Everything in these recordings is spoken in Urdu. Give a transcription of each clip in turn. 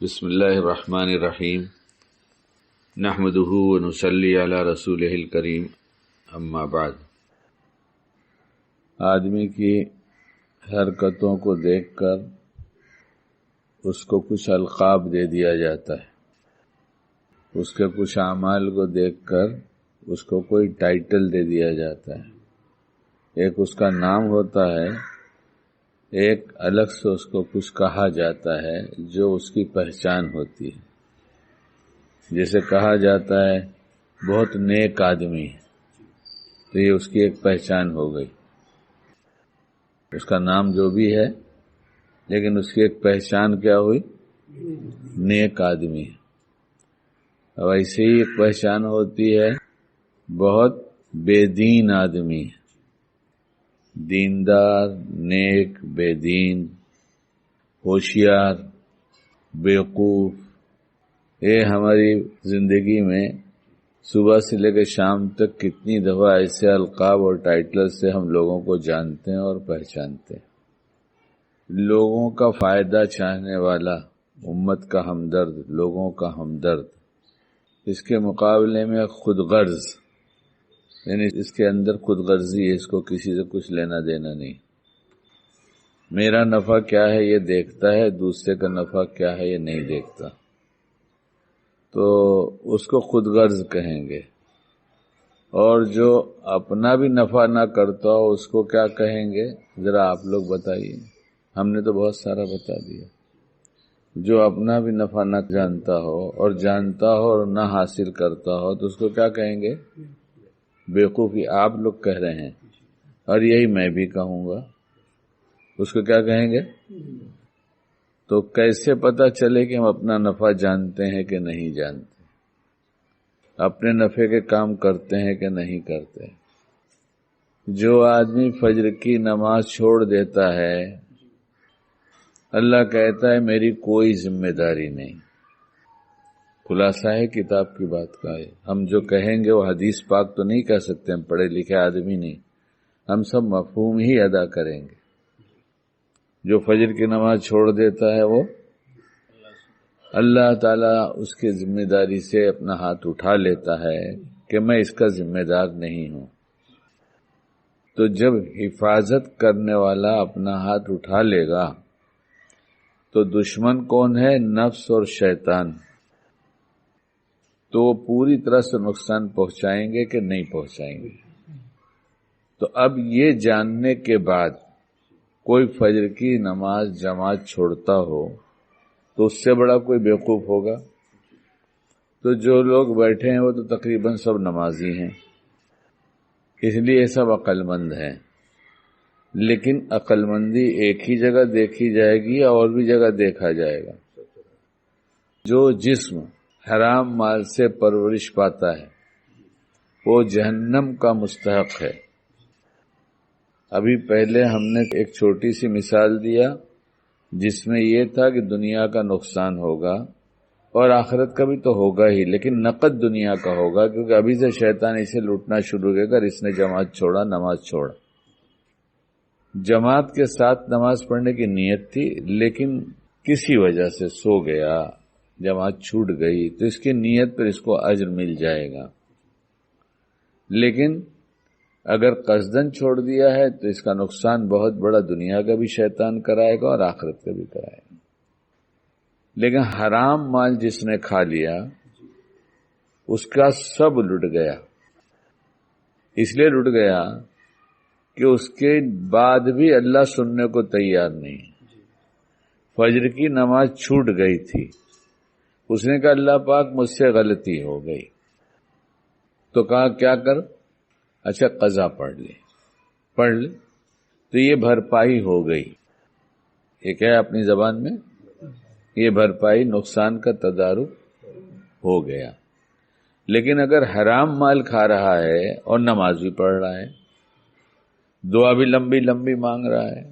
بسم اللہ الرحمن الرحیم نحمدہ ونصلی علی رسولہ الکریم اما بعد۔ آدمی کی حرکتوں کو دیکھ کر اس کو کچھ القاب دے دیا جاتا ہے، اس کے کچھ اعمال کو دیکھ کر اس کو کوئی ٹائٹل دے دیا جاتا ہے، ایک اس کا نام ہوتا ہے، ایک الگ سے اس کو کچھ کہا جاتا ہے جو اس کی پہچان ہوتی ہے۔ جیسے کہا جاتا ہے بہت نیک آدمی ہے، تو یہ اس کی ایک پہچان ہو گئی، اس کا نام جو بھی ہے لیکن اس کی ایک پہچان کیا ہوئی؟ نیک آدمی ہے۔ اب ایسے ہی ایک پہچان ہوتی ہے بہت بے دین آدمی ہے، دیندار، نیک، بے دین، ہوشیار، بیوقوف۔ یہ ہماری زندگی میں صبح سے لے کے شام تک کتنی دفعہ ایسے القاب اور ٹائٹل سے ہم لوگوں کو جانتے ہیں اور پہچانتے ہیں۔ لوگوں کا فائدہ چاہنے والا، امت کا ہمدرد، لوگوں کا ہمدرد، اس کے مقابلے میں خود غرض، یعنی اس کے اندر خود غرضی ہے، اس کو کسی سے کچھ لینا دینا نہیں، میرا نفع کیا ہے یہ دیکھتا ہے، دوسرے کا نفع کیا ہے یہ نہیں دیکھتا، تو اس کو خود غرض کہیں گے۔ اور جو اپنا بھی نفع نہ کرتا ہو اس کو کیا کہیں گے؟ ذرا آپ لوگ بتائیے، ہم نے تو بہت سارا بتا دیا۔ جو اپنا بھی نفع نہ جانتا ہو اور جانتا ہو اور نہ حاصل کرتا ہو تو اس کو کیا کہیں گے؟ بیوقوفی آپ لوگ کہہ رہے ہیں، اور یہی میں بھی کہوں گا، اس کو کیا کہیں گے؟ تو کیسے پتہ چلے کہ ہم اپنا نفع جانتے ہیں کہ نہیں جانتے، اپنے نفع کے کام کرتے ہیں کہ نہیں کرتے؟ جو آدمی فجر کی نماز چھوڑ دیتا ہے، اللہ کہتا ہے میری کوئی ذمہ داری نہیں۔ خلاصہ ہے کتاب کی بات کا ہے، ہم جو کہیں گے وہ حدیث پاک تو نہیں کہہ سکتے، ہم پڑھے لکھے آدمی نہیں، ہم سب مفہوم ہی ادا کریں گے۔ جو فجر کی نماز چھوڑ دیتا ہے وہ اللہ تعالیٰ اس کے ذمہ داری سے اپنا ہاتھ اٹھا لیتا ہے کہ میں اس کا ذمہ دار نہیں ہوں۔ تو جب حفاظت کرنے والا اپنا ہاتھ اٹھا لے گا تو دشمن کون ہے؟ نفس اور شیطان، تو وہ پوری طرح سے نقصان پہنچائیں گے کہ نہیں پہنچائیں گے؟ تو اب یہ جاننے کے بعد کوئی فجر کی نماز جماعت چھوڑتا ہو تو اس سے بڑا کوئی بیوقوف ہوگا؟ تو جو لوگ بیٹھے ہیں وہ تو تقریباً سب نمازی ہیں، اس لیے سب عقل مند ہیں، لیکن عقل مندی ایک ہی جگہ دیکھی جائے گی یا اور بھی جگہ دیکھا جائے گا؟ جو جسم حرام مال سے پرورش پاتا ہے وہ جہنم کا مستحق ہے۔ ابھی پہلے ہم نے ایک چھوٹی سی مثال دیا جس میں یہ تھا کہ دنیا کا نقصان ہوگا اور آخرت کا بھی تو ہوگا ہی، لیکن نقد دنیا کا ہوگا، کیونکہ ابھی سے شیطان اسے لوٹنا شروع کرے گا، اس نے جماعت چھوڑا، نماز چھوڑا۔ جماعت کے ساتھ نماز پڑھنے کی نیت تھی لیکن کسی وجہ سے سو گیا، جماعت چھوٹ گئی، تو اس کی نیت پر اس کو اجر مل جائے گا، لیکن اگر قصدن چھوڑ دیا ہے تو اس کا نقصان بہت بڑا، دنیا کا بھی شیطان کرائے گا اور آخرت کا بھی کرائے گا۔ لیکن حرام مال جس نے کھا لیا اس کا سب لٹ گیا، اس لیے لٹ گیا کہ اس کے بعد بھی اللہ سننے کو تیار نہیں۔ فجر کی نماز چھوٹ گئی تھی، اس نے کہا اللہ پاک مجھ سے غلطی ہو گئی، تو کہا کیا کر؟ اچھا قضا پڑھ لے، تو یہ بھرپائی ہو گئی۔ یہ کیا ہے اپنی زبان میں؟ یہ بھرپائی، نقصان کا تدارک ہو گیا۔ لیکن اگر حرام مال کھا رہا ہے اور نماز بھی پڑھ رہا ہے، دعا بھی لمبی لمبی مانگ رہا ہے،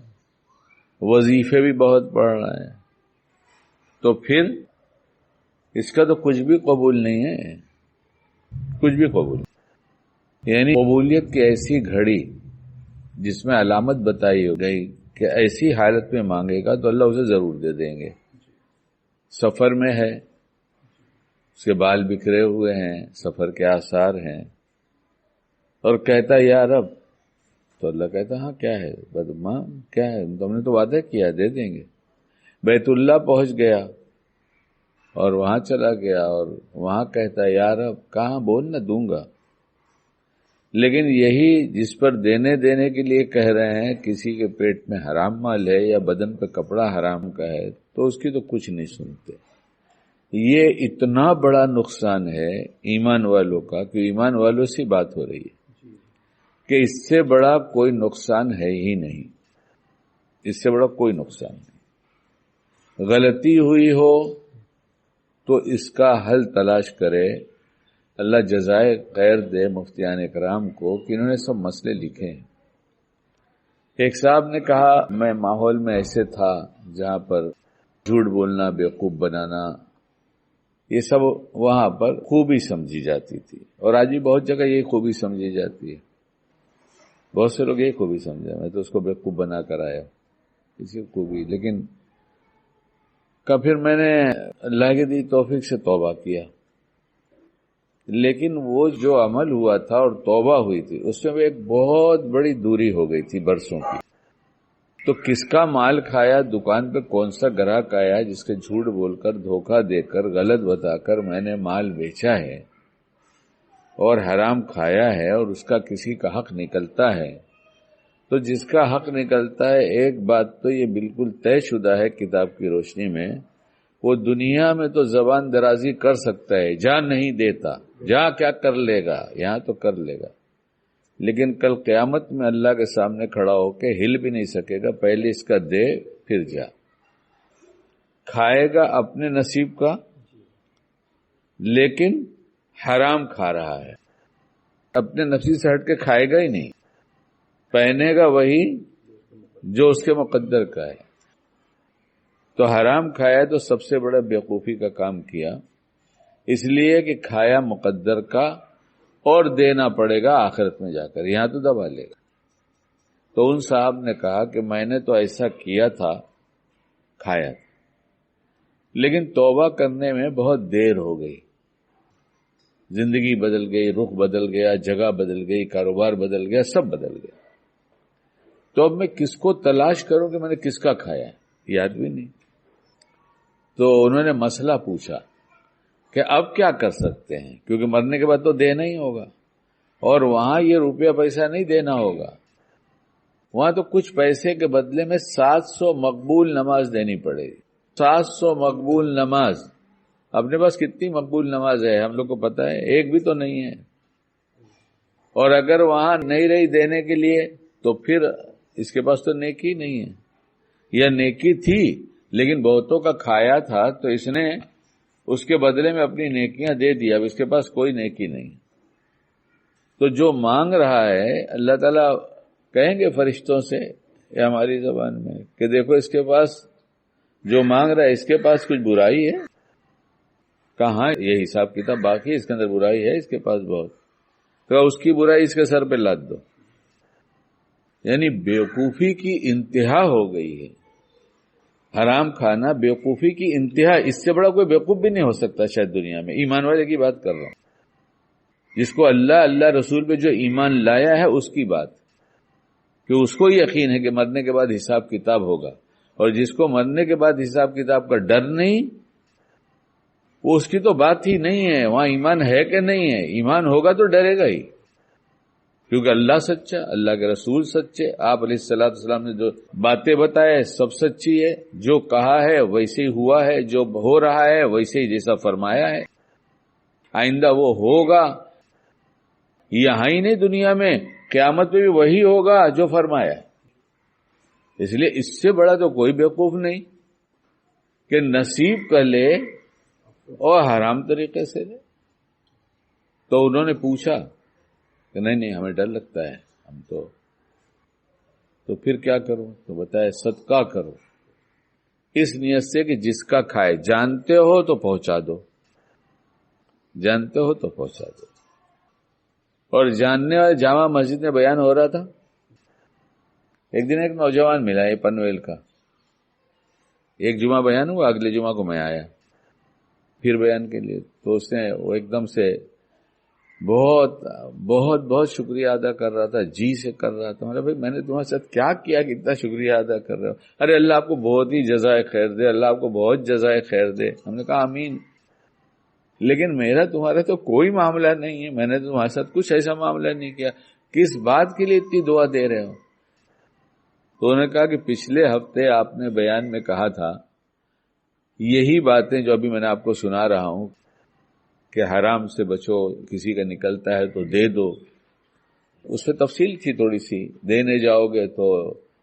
وظیفے بھی بہت پڑھ رہا ہے، تو پھر اس کا تو کچھ بھی قبول نہیں ہے، کچھ بھی قبول نہیں۔ یعنی قبولیت کی ایسی گھڑی جس میں علامت بتائی گئی کہ ایسی حالت میں مانگے گا تو اللہ اسے ضرور دے دیں گے، سفر میں ہے، اس کے بال بکھرے ہوئے ہیں، سفر کے آثار ہیں، اور کہتا یا رب، تو اللہ کہتا ہاں کیا ہے بدماں، کیا ہے، تم نے تو وعدہ کیا دے دیں گے۔ بیت اللہ پہنچ گیا اور وہاں چلا گیا اور وہاں کہتا یا رب، کہاں بول نہ دوں گا۔ لیکن یہی جس پر دینے کے لیے کہہ رہے ہیں، کسی کے پیٹ میں حرام مال ہے یا بدن پہ کپڑا حرام کا ہے تو اس کی تو کچھ نہیں سنتے۔ یہ اتنا بڑا نقصان ہے ایمان والوں کا کہ ایمان والوں سے بات ہو رہی ہے کہ اس سے بڑا کوئی نقصان ہے ہی نہیں، اس سے بڑا کوئی نقصان نہیں۔ غلطی ہوئی ہو تو اس کا حل تلاش کرے، اللہ جزائے خیر دے مفتیان اکرام کو کہ انہوں نے سب مسئلے لکھے ہیں۔ ایک صاحب نے کہا میں ماحول میں ایسے تھا جہاں پر جھوٹ بولنا، بیوقوف بنانا، یہ سب وہاں پر خوبی سمجھی جاتی تھی، اور آج بھی بہت جگہ یہی خوبی سمجھی جاتی ہے۔ بہت سے لوگ یہی خوبی سمجھا، میں تو اس کو بیوقوف بنا کر آیا اسی خوبی۔ لیکن پھر میں نے اللہ کی دی توفیق سے توبہ کیا، لیکن وہ جو عمل ہوا تھا اور توبہ ہوئی تھی اس میں ایک بہت بڑی دوری ہو گئی تھی برسوں کی۔ تو کس کا مال کھایا، دکان پہ کون سا گراہک آیا جس کے جھوٹ بول کر، دھوکہ دے کر، غلط بتا کر میں نے مال بیچا ہے اور حرام کھایا ہے، اور اس کا کسی کا حق نکلتا ہے۔ تو جس کا حق نکلتا ہے، ایک بات تو یہ بالکل طے شدہ ہے کتاب کی روشنی میں، وہ دنیا میں تو زبان درازی کر سکتا ہے، جان نہیں دیتا، جہاں کیا کر لے گا، یہاں تو کر لے گا، لیکن کل قیامت میں اللہ کے سامنے کھڑا ہو کے ہل بھی نہیں سکے گا، پہلے اس کا دے پھر جا۔ کھائے گا اپنے نصیب کا، لیکن حرام کھا رہا ہے، اپنے نصیب سے ہٹ کے کھائے گا ہی نہیں، پہنے گا وہی جو اس کے مقدر کا ہے۔ تو حرام کھایا تو سب سے بڑا بیوقوفی کا کام کیا، اس لیے کہ کھایا مقدر کا، اور دینا پڑے گا آخرت میں جا کر، یہاں تو دبا لے گا۔ تو ان صاحب نے کہا کہ میں نے تو ایسا کیا تھا، کھایا تھا، لیکن توبہ کرنے میں بہت دیر ہو گئی، زندگی بدل گئی، رخ بدل گیا، جگہ بدل گئی، کاروبار بدل گیا، سب بدل گیا۔ تو اب میں کس کو تلاش کروں کہ میں نے کس کا کھایا، یاد بھی نہیں۔ تو انہوں نے مسئلہ پوچھا کہ اب کیا کر سکتے ہیں، کیونکہ مرنے کے بعد تو دینا ہی ہوگا، اور وہاں یہ روپیہ پیسہ نہیں دینا ہوگا، وہاں تو کچھ پیسے کے بدلے میں 700 مقبول نماز دینی پڑے گی۔ 700 مقبول نماز، اپنے پاس کتنی مقبول نماز ہے ہم لوگ کو پتا ہے، ایک بھی تو نہیں ہے۔ اور اگر وہاں نہیں رہی دینے کے لیے تو پھر اس کے پاس تو نیکی نہیں ہے، یا نیکی تھی لیکن بہتوں کا کھایا تھا تو اس نے اس کے بدلے میں اپنی نیکیاں دے دیا، اب اس کے پاس کوئی نیکی نہیں۔ تو جو مانگ رہا ہے، اللہ تعالیٰ کہیں گے فرشتوں سے یا ہماری زبان میں کہ دیکھو اس کے پاس جو مانگ رہا ہے، اس کے پاس کچھ برائی ہے؟ کہاں یہ حساب کتاب باقی ہے، اس کے اندر برائی ہے اس کے پاس بہت، تو اس کی برائی اس کے سر پہ لاد دو۔ یعنی بیوقوفی کی انتہا ہو گئی ہے، حرام کھانا بیوقوفی کی انتہا، اس سے بڑا کوئی بیوقوف بھی نہیں ہو سکتا شاید دنیا میں۔ ایمان والے کی بات کر رہا ہوں، جس کو اللہ رسول پہ جو ایمان لایا ہے اس کی بات، کہ اس کو یقین ہے کہ مرنے کے بعد حساب کتاب ہوگا، اور جس کو مرنے کے بعد حساب کتاب کا ڈر نہیں، وہ اس کی تو بات ہی نہیں ہے، وہاں ایمان ہے کہ نہیں ہے۔ ایمان ہوگا تو ڈرے گا ہی، کیونکہ اللہ سچا، اللہ کے رسول سچے، آپ علیہ السلام نے جو باتیں بتائے سب سچی ہے، جو کہا ہے ویسے ہی ہوا ہے، جو ہو رہا ہے ویسے ہی جیسا فرمایا ہے، آئندہ وہ ہوگا، یہاں ہی نہیں دنیا میں، قیامت میں بھی وہی ہوگا جو فرمایا ہے۔ اس لیے اس سے بڑا تو کوئی بیوقوف نہیں کہ نصیب کا لے اور حرام طریقے سے لے۔ تو انہوں نے پوچھا کہ نہیں ہمیں ڈر لگتا ہے، ہم تو پھر کیا کروں؟ تو بتایا صدقہ کرو، اس نیت سے کہ جس کا کھائے، جانتے ہو تو پہنچا دو، جانتے ہو تو پہنچا دو۔ اور جاننے والے جامع مسجد میں بیان ہو رہا تھا، ایک دن ایک نوجوان ملا، یہ پنویل کا، ایک جمعہ بیان ہوا، اگلے جمعہ کو میں آیا پھر بیان کے لیے، تو اس نے وہ ایک دم سے بہت بہت بہت شکریہ ادا کر رہا تھا، جی سے کر رہا تھا. بھائی میں نے تمہارے ساتھ کیا کیا کہ اتنا شکریہ ادا کر رہے ہو؟ ارے اللہ آپ کو بہت ہی جزائے خیر دے، اللہ آپ کو بہت جزائے خیر دے. ہم نے کہا آمین. لیکن میرا تمہارا تو کوئی معاملہ نہیں ہے، میں نے تمہارے ساتھ کچھ ایسا معاملہ نہیں کیا، کس بات کے لیے اتنی دعا دے رہے ہو؟ تو انہوں نے کہا کہ پچھلے ہفتے آپ نے بیان میں کہا تھا یہی باتیں جو ابھی میں نے آپ کو سنا رہا ہوں کہ حرام سے بچو، کسی کا نکلتا ہے تو دے دو. اس میں تفصیل تھی تھوڑی سی، دینے جاؤ گے تو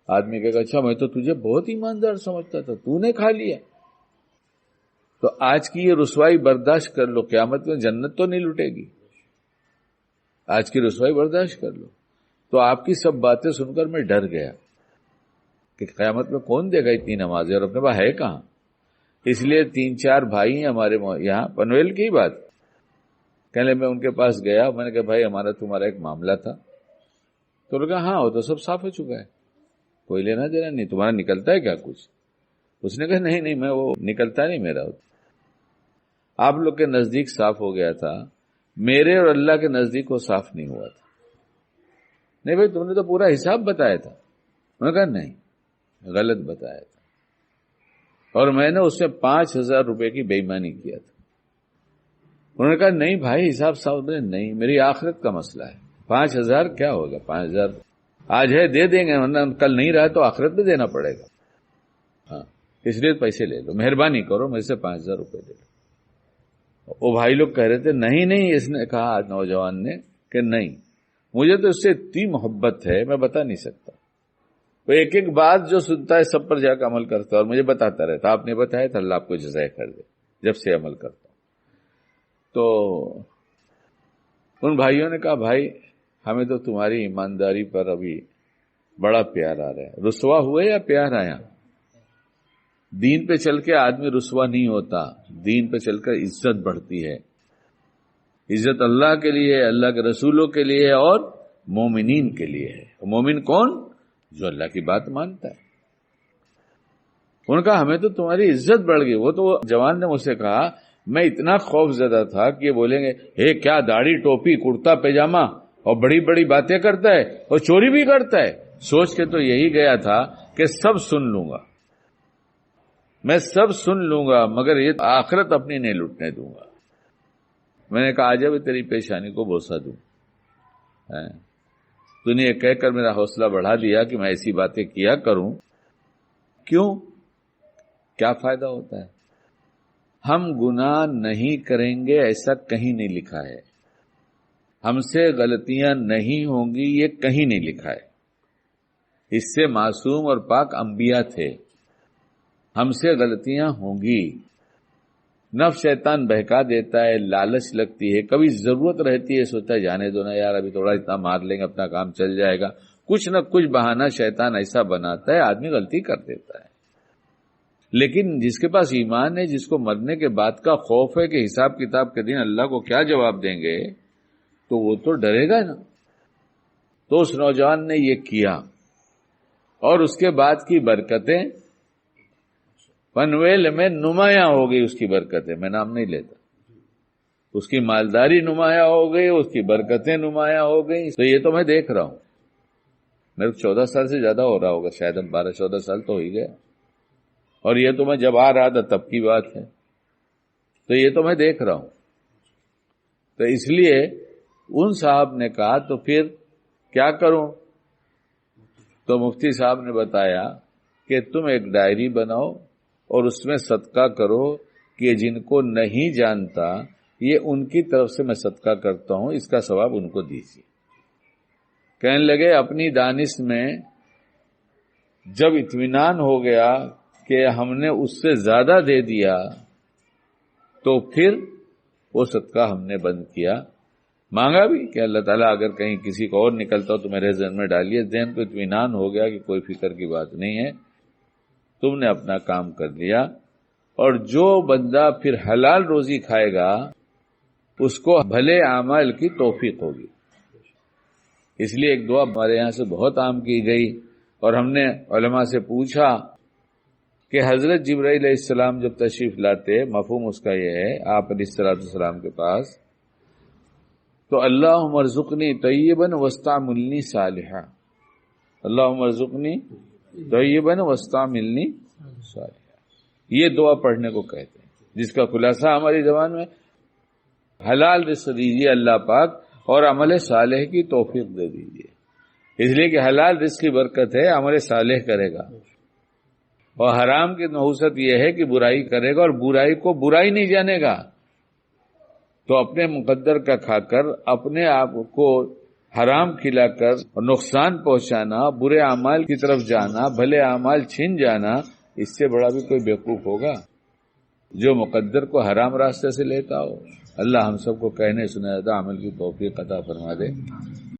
آدمی کہے گا اچھا میں تو تجھے بہت ایماندار سمجھتا تھا، تو نے کھا لیا. تو آج کی یہ رسوائی برداشت کر لو، قیامت میں جنت تو نہیں لٹے گی. آج کی رسوائی برداشت کر لو. تو آپ کی سب باتیں سن کر میں ڈر گیا کہ قیامت میں کون دے گا اتنی نمازیں، اور اپنے پاس ہے کہاں. اس لیے 3-4 بھائی ہیں ہمارے یہاں، پنویل کی بات کہنے میں ان کے پاس گیا، میں نے کہا بھائی ہمارا تمہارا ایک معاملہ تھا. تو انہوں نے کہا ہاں وہ تو سب صاف ہو چکا ہے، کوئی لینا دینا نہیں، تمہارا نکلتا ہے کیا کچھ؟ اس نے کہا نہیں میں وہ نکلتا نہیں میرا. آپ لوگ کے نزدیک صاف ہو گیا تھا، میرے اور اللہ کے نزدیک وہ صاف نہیں ہوا تھا. نہیں بھائی تم نے تو پورا حساب بتایا تھا. انہوں نے کہا نہیں غلط بتایا تھا، اور میں نے اس میں 5,000 روپے کی بے ایمانی کیا تھا. انہوں نے کہا نہیں بھائی حساب صاف نہیں، میری آخرت کا مسئلہ ہے. 5,000 کیا ہوگا؟ 5,000 آج ہے دے دیں گے، ورنہ کل نہیں رہا تو آخرت میں دینا پڑے گا. ہاں اس لیے پیسے لے لو، مہربانی کرو میرے سے 5,000 روپے دے لو. وہ بھائی لوگ کہہ رہے تھے نہیں. اس نے کہا آج نوجوان نے کہ نہیں مجھے تو اس سے اتنی محبت ہے میں بتا نہیں سکتا. وہ ایک ایک بات جو سنتا ہے سب پر جا کے عمل کرتا ہے اور مجھے بتاتا رہتا. آپ نے بتایا تھا اللہ آپ کو جزائے خیر دے، جب سے عمل کرتا ہوں. تو ان بھائیوں نے کہا بھائی ہمیں تو تمہاری ایمانداری پر ابھی بڑا پیار آ رہا ہے. رسوا ہوئے یا پیار آیا؟ دین پہ چل کے آدمی رسوا نہیں ہوتا، دین پہ چل کر عزت بڑھتی ہے. عزت اللہ کے لیے، اللہ کے رسولوں کے لیے اور مومنین کے لیے ہے. مومن کون؟ جو اللہ کی بات مانتا ہے. انہوں نے کہا ہمیں تو تمہاری عزت بڑھ گئی. وہ تو جوان نے مجھ سے کہا میں اتنا خوف زدہ تھا کہ یہ بولیں گے کیا داڑھی ٹوپی کرتا پیجامہ اور بڑی بڑی باتیں کرتا ہے اور چوری بھی کرتا ہے. سوچ کے تو یہی گیا تھا کہ سب سن لوں گا، میں سب سن لوں گا مگر یہ آخرت اپنی نہیں لٹنے دوں گا. میں نے کہا آج بھی تیری پیشانی کو بوسہ دوں. تو نے یہ کہہ کر میرا حوصلہ بڑھا دیا کہ میں ایسی باتیں کیا کروں. کیوں؟ کیا فائدہ ہوتا ہے؟ ہم گناہ نہیں کریں گے ایسا کہیں نہیں لکھا ہے. ہم سے غلطیاں نہیں ہوں گی یہ کہیں نہیں لکھا ہے. اس سے معصوم اور پاک انبیاء تھے. ہم سے غلطیاں ہوں گی. نفس شیطان بہکا دیتا ہے، لالچ لگتی ہے، کبھی ضرورت رہتی ہے سوچتا ہے جانے دو نا یار ابھی تھوڑا اتنا مار لیں گے اپنا کام چل جائے گا. کچھ نہ کچھ بہانہ شیطان ایسا بناتا ہے آدمی غلطی کر دیتا ہے. لیکن جس کے پاس ایمان ہے، جس کو مرنے کے بعد کا خوف ہے کہ حساب کتاب کے دن اللہ کو کیا جواب دیں گے، تو وہ تو ڈرے گا نا. تو اس نوجوان نے یہ کیا اور اس کے بعد کی برکتیں پنویل میں نمایاں ہو گئی. اس کی برکتیں میں نام نہیں لیتا، اس کی مالداری نمایاں ہو گئی، اس کی برکتیں نمایاں ہو گئی. تو یہ تو میں دیکھ رہا ہوں، میرے 14 سال سے زیادہ ہو رہا ہوگا، شاید 12-14 سال تو ہو ہی گیا. اور یہ تو میں جب آ رہا تھا تب کی بات ہے. تو یہ تو میں دیکھ رہا ہوں. تو اس لیے ان صاحب نے کہا تو پھر کیا کروں؟ تو مفتی صاحب نے بتایا کہ تم ایک ڈائری بناؤ اور اس میں صدقہ کرو کہ جن کو نہیں جانتا یہ ان کی طرف سے میں صدقہ کرتا ہوں، اس کا ثواب ان کو دیجیے. کہنے لگے اپنی دانش میں جب اطمینان ہو گیا کہ ہم نے اس سے زیادہ دے دیا تو پھر وہ صدقہ ہم نے بند کیا. مانگا بھی کہ اللہ تعالیٰ اگر کہیں کسی کو اور نکلتا ہو تو میرے ذہن میں ڈالیے. ذہن کو اطمینان ہو گیا کہ کوئی فکر کی بات نہیں ہے، تم نے اپنا کام کر لیا. اور جو بندہ پھر حلال روزی کھائے گا اس کو بھلے اعمال کی توفیق ہوگی. اس لیے ایک دعا ہمارے یہاں سے بہت عام کی گئی اور ہم نے علماء سے پوچھا کہ حضرت جبرائیل علیہ السلام جب تشریف لاتے، مفہوم اس کا یہ ہے آپ علیہ السلام کے پاس، تو اللہم ارزقنی طیبا واستعملنی صالحا، اللہم ارزقنی طیبا واستعملنی صالحا، یہ دعا پڑھنے کو کہتے ہیں، جس کا خلاصہ ہماری زبان میں حلال رزق دیجیے اللہ پاک اور عمل صالح کی توفیق دے دیجیے، اس لیے کہ حلال رزق کی برکت ہے، عمل صالح کرے گا، اور حرام کی نحوست یہ ہے کہ برائی کرے گا اور برائی کو برائی نہیں جانے گا، تو اپنے مقدر کا کھا کر اپنے آپ کو حرام کھلا کر نقصان پہنچانا، برے اعمال کی طرف جانا، بھلے اعمال چھین جانا، اس سے بڑا بھی کوئی بیوقوف ہوگا جو مقدر کو حرام راستے سے لیتا ہو۔ اللہ ہم سب کو کہنے سنے عمل کی توفیق عطا فرما دے۔